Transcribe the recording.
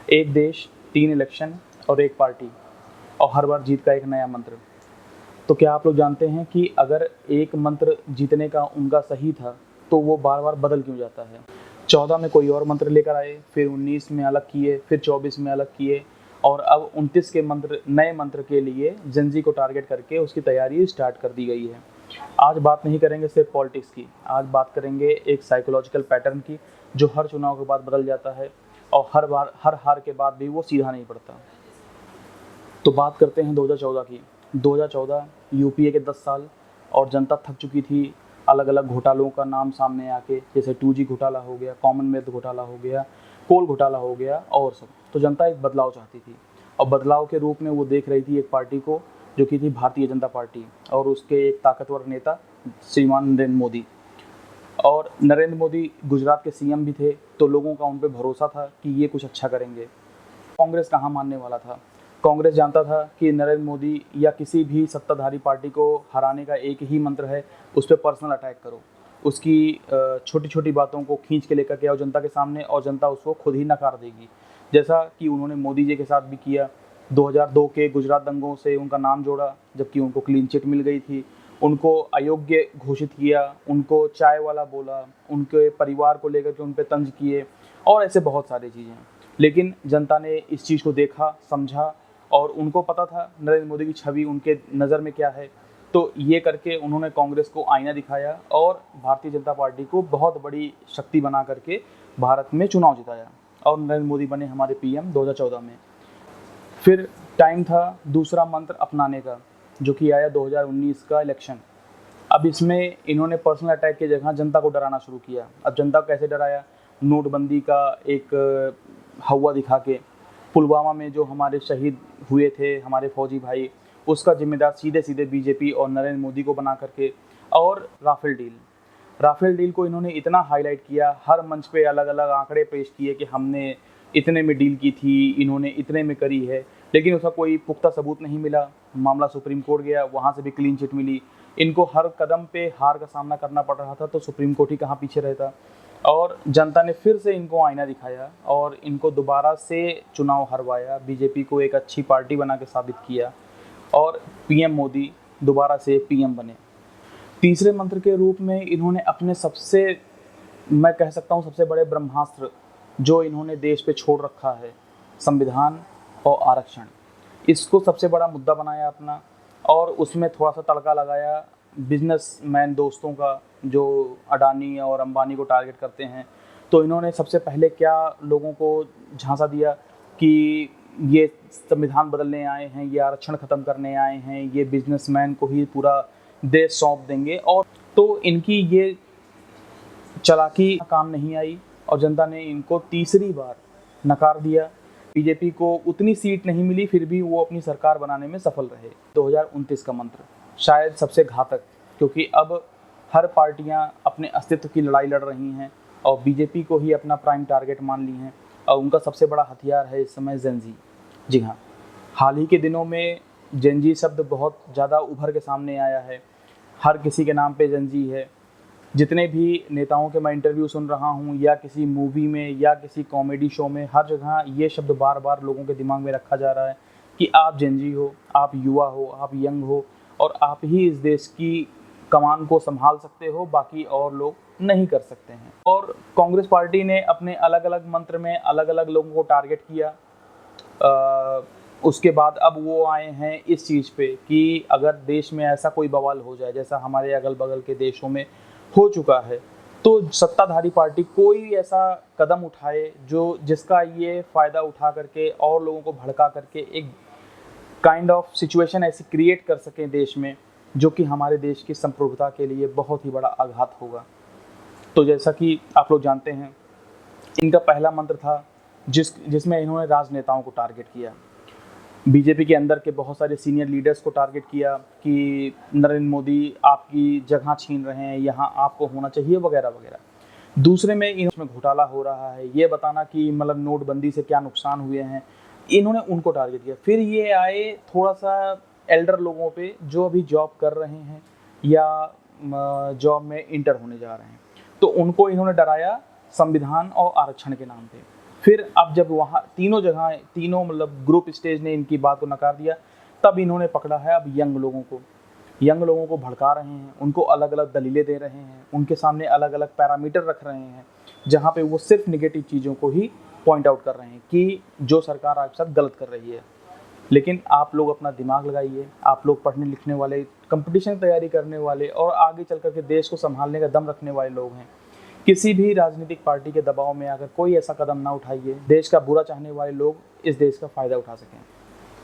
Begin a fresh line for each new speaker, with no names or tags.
एक देश, 3 इलेक्शन और एक पार्टी, और हर बार जीत का एक नया मंत्र। तो क्या आप लोग जानते हैं कि अगर एक मंत्र जीतने का उनका सही था तो वो बार बार बदल क्यों जाता है? 14 में कोई और मंत्र लेकर आए, फिर 19 में अलग किए, फिर 24 में अलग किए, और अब 29 के नए मंत्र के लिए जेन-ज़ी को टारगेट करके उसकी तैयारी स्टार्ट कर दी गई है। आज बात नहीं करेंगे सिर्फ पॉलिटिक्स की, आज बात करेंगे एक साइकोलॉजिकल पैटर्न की, जो हर चुनाव के बाद बदल जाता है और हर हार के बाद भी वो सीधा नहीं पड़ता। तो बात करते हैं 2014 की। 2014 यूपीए के 10 साल, और जनता थक चुकी थी अलग अलग घोटालों का नाम सामने आके, जैसे 2G घोटाला हो गया, कॉमनवेल्थ घोटाला हो गया, कोल घोटाला हो गया और सब। तो जनता एक बदलाव चाहती थी, और बदलाव के रूप में वो देख रही थी एक पार्टी को, जो कि थी भारतीय जनता पार्टी, और उसके एक ताकतवर नेता श्रीमान नरेंद्र मोदी। और नरेंद्र मोदी गुजरात के सीएम भी थे, तो लोगों का उन पर भरोसा था कि ये कुछ अच्छा करेंगे। कांग्रेस कहाँ मानने वाला था? कांग्रेस जानता था कि नरेंद्र मोदी या किसी भी सत्ताधारी पार्टी को हराने का एक ही मंत्र है, उस पर पर्सनल अटैक करो, उसकी छोटी छोटी बातों को खींच के लेकर के आओ जनता के सामने, और जनता उसको खुद ही नकार देगी। जैसा कि उन्होंने मोदी जी के साथ भी किया। 2002 के गुजरात दंगों से उनका नाम जोड़ा, जबकि उनको क्लीन चिट मिल गई थी। उनको अयोग्य घोषित किया, उनको चाय वाला बोला, उनके परिवार को लेकर के उन पर तंज किए, और ऐसे बहुत सारी चीज़ें। लेकिन जनता ने इस चीज़ को देखा, समझा, और उनको पता था नरेंद्र मोदी की छवि उनके नज़र में क्या है। तो ये करके उन्होंने कांग्रेस को आईना दिखाया और भारतीय जनता पार्टी को बहुत बड़ी शक्ति बना करके भारत में चुनाव जिताया, और नरेंद्र मोदी बने हमारे पीएम 2014 में। फिर टाइम था दूसरा मंत्र अपनाने का, जो कि आया 2019 का इलेक्शन। अब इसमें इन्होंने पर्सनल अटैक की जगह जनता को डराना शुरू किया। अब जनता को कैसे डराया? नोटबंदी का एक हवा दिखा के, पुलवामा में जो हमारे शहीद हुए थे हमारे फौजी भाई, उसका जिम्मेदार सीधे सीधे बीजेपी और नरेंद्र मोदी को बना करके, और राफेल डील को इन्होंने इतना हाईलाइट किया, हर मंच पे अलग अलग आंकड़े पेश किए कि हमने इतने में डील की थी, इन्होंने इतने में करी है, लेकिन उसका कोई पुख्ता सबूत नहीं मिला। मामला सुप्रीम कोर्ट गया, वहाँ से भी क्लीन चिट मिली। इनको हर कदम पे हार का सामना करना पड़ रहा था, तो सुप्रीम कोर्ट ही कहाँ पीछे रहता। और जनता ने फिर से इनको आईना दिखाया और इनको दोबारा से चुनाव हरवाया, बीजेपी को एक अच्छी पार्टी बना के साबित किया, और पीएम मोदी दोबारा से पीएम बने। तीसरे मंत्र के रूप में इन्होंने अपने सबसे, मैं कह सकता हूँ सबसे बड़े ब्रह्मास्त्र जो इन्होंने देश पे छोड़ रखा है, संविधान और आरक्षण, इसको सबसे बड़ा मुद्दा बनाया अपना, और उसमें थोड़ा सा तड़का लगाया बिजनेसमैन दोस्तों का, जो अडानी और अंबानी को टारगेट करते हैं। तो इन्होंने सबसे पहले क्या लोगों को झांसा दिया कि ये संविधान बदलने आए हैं, ये आरक्षण ख़त्म करने आए हैं, ये बिजनेसमैन को ही पूरा देश सौंप देंगे। और तो इनकी ये चालाकी काम नहीं आई, और जनता ने इनको तीसरी बार नकार दिया। बीजेपी को उतनी सीट नहीं मिली, फिर भी वो अपनी सरकार बनाने में सफल रहे। 2029 का मंत्र शायद सबसे घातक, क्योंकि अब हर पार्टियां अपने अस्तित्व की लड़ाई लड़ रही हैं और बीजेपी को ही अपना प्राइम टारगेट मान ली हैं, और उनका सबसे बड़ा हथियार है इस समय जेन-ज़ी। जी हाँ, हाल ही के दिनों में जेन-ज़ी शब्द बहुत ज़्यादा उभर के सामने आया है। हर किसी के नाम पे जेन-ज़ी है। जितने भी नेताओं के मैं इंटरव्यू सुन रहा हूँ, या किसी मूवी में या किसी कॉमेडी शो में, हर जगह ये शब्द बार बार लोगों के दिमाग में रखा जा रहा है कि आप जेन-ज़ी हो, आप युवा हो, आप यंग हो, और आप ही इस देश की कमान को संभाल सकते हो, बाकी और लोग नहीं कर सकते हैं। और कांग्रेस पार्टी ने अपने अलग अलग मंत्र में अलग अलग लोगों को टारगेट किया। उसके बाद अब वो आए हैं इस चीज़ पे कि अगर देश में ऐसा कोई बवाल हो जाए, जैसा हमारे अगल बगल के देशों में हो चुका है, तो सत्ताधारी पार्टी कोई ऐसा कदम उठाए जो जिसका ये फ़ायदा उठा करके और लोगों को भड़का करके एक काइंड ऑफ सिचुएशन ऐसी क्रिएट कर सकें देश में, जो कि हमारे देश की संप्रभुता के लिए बहुत ही बड़ा आघात होगा। तो जैसा कि आप लोग जानते हैं, इनका पहला मंत्र था जिसमें इन्होंने राजनेताओं को टारगेट किया, बीजेपी के अंदर के बहुत सारे सीनियर लीडर्स को टारगेट किया कि नरेंद्र मोदी आपकी जगह छीन रहे हैं, यहाँ आपको होना चाहिए, वगैरह वगैरह। दूसरे में इनमें घोटाला हो रहा है, ये बताना कि मतलब नोटबंदी से क्या नुकसान हुए हैं, इन्होंने उनको टारगेट किया। फिर ये आए थोड़ा सा एल्डर लोगों पे जो अभी जॉब कर रहे हैं या जॉब में इंटर होने जा रहे हैं, तो उनको इन्होंने डराया संविधान और आरक्षण के नाम पे। फिर अब जब वहाँ तीनों जगह, तीनों मतलब ग्रुप स्टेज ने इनकी बात को नकार दिया, तब इन्होंने पकड़ा है अब यंग लोगों को भड़का रहे हैं, उनको अलग अलग दलीलें दे रहे हैं, उनके सामने अलग अलग पैरामीटर रख रहे हैं, जहाँ पे वो सिर्फ निगेटिव चीज़ों को ही पॉइंट आउट कर रहे हैं कि जो सरकार आपके साथ गलत कर रही है। लेकिन आप लोग अपना दिमाग लगाइए, आप लोग पढ़ने लिखने वाले, कंपटीशन की तैयारी करने वाले और आगे चल करके देश को संभालने का दम रखने वाले लोग हैं। किसी भी राजनीतिक पार्टी के दबाव में आकर कोई ऐसा कदम ना उठाइए, देश का बुरा चाहने वाले लोग इस देश का फ़ायदा उठा सकें।